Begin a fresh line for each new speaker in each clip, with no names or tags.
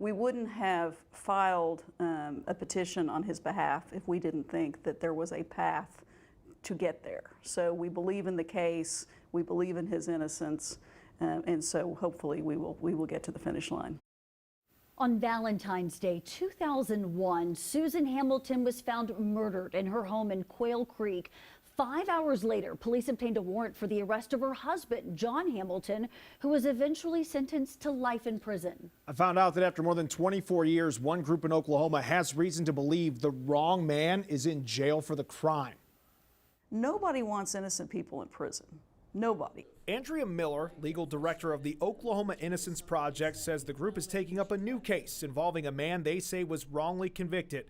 We wouldn't have filed a petition on his behalf if we didn't think that there was a path to get there. So we believe in the case, we believe in his innocence, and so hopefully we will get to the finish line.
On Valentine's Day 2001, Susan Hamilton was found murdered in her home in Quail Creek. 5 hours later, police obtained a warrant for the arrest of her husband, John Hamilton, who was eventually sentenced to life in prison.
I found out that after more than 24 years, one group in Oklahoma has reason to believe the wrong man is in jail for the crime.
Nobody wants innocent people in prison. Nobody.
Andrea Miller, legal director of the Oklahoma Innocence Project, says the group is taking up a new case involving a man they say was wrongly convicted.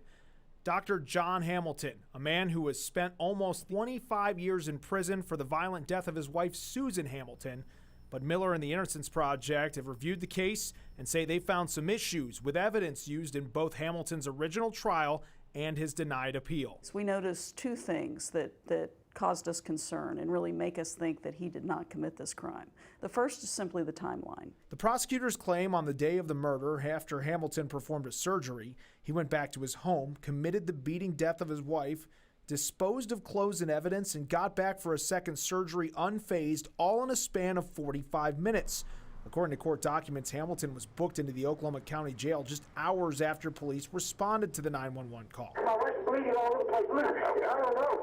Dr. John Hamilton, a man who has spent almost 25 years in prison for the violent death of his wife, Susan Hamilton. But Miller and the Innocence Project have reviewed the case and say they found some issues with evidence used in both Hamilton's original trial and his denied appeal.
We noticed two things that caused us concern and really make us think that he did not commit this crime. The first is simply the timeline.
The prosecutors claim on the day of the murder, after Hamilton performed a surgery, he went back to his home, committed the beating death of his wife, disposed of clothes and evidence, and got back for a second surgery unfazed, all in a span of 45 minutes. According to court documents, Hamilton was booked into the Oklahoma County Jail just hours after police responded to the 911 call.
My wife's bleeding all over the place. I don't know.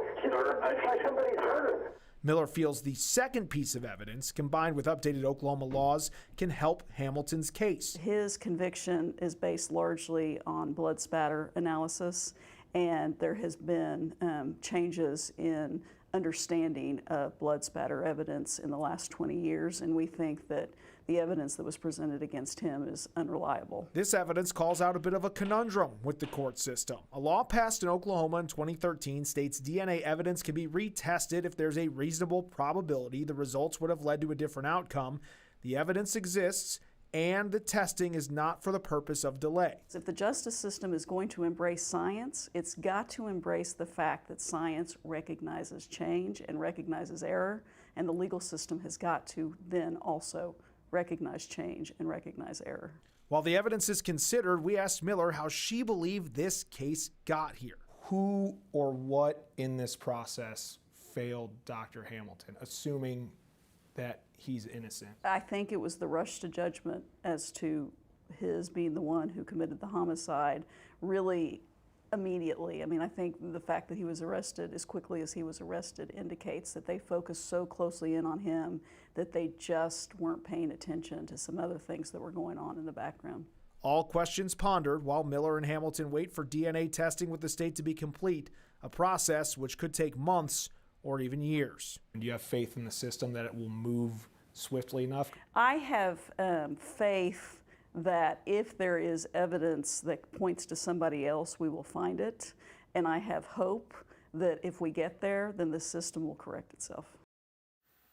It's like somebody's hurt her.
Miller feels the second piece of evidence, combined with updated Oklahoma laws, can help Hamilton's case.
His conviction is based largely on blood spatter analysis, and there has been changes in understanding of blood spatter evidence in the last 20 years, and we think that the evidence that was presented against him is unreliable.
This evidence calls out a bit of a conundrum with the court system. A law passed in Oklahoma in 2013 states DNA evidence can be retested if there's a reasonable probability the results would have led to a different outcome. The evidence exists, and the testing is not for the purpose of delay.
If the justice system is going to embrace science, it's got to embrace the fact that science recognizes change and recognizes error, and the legal system has got to then also recognize change and recognize error.
While the evidence is considered, we asked Miller how she believed this case got here. Who or what in this process failed Dr. Hamilton, assuming that he's innocent?
I think it was the rush to judgment as to his being the one who committed the homicide really immediately. I mean, I think the fact that he was arrested as quickly as he was arrested indicates that they focused so closely in on him that they just weren't paying attention to some other things that were going on in the background.
All questions pondered while Miller and Hamilton wait for DNA testing with the state to be complete, a process which could take months or even years. Do you have faith in the system that it will move swiftly enough?
I have faith that if there is evidence that points to somebody else, we will find it. And I have hope that if we get there, then the system will correct itself.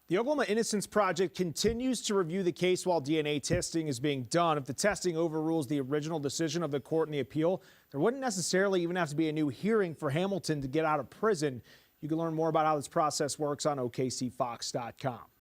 The Oklahoma Innocence Project continues to review the case while DNA testing is being done. If the testing overrules the original decision of the court in the appeal, there wouldn't necessarily even have to be a new hearing for Hamilton to get out of prison. You can learn more about how this process works on OKCFox.com.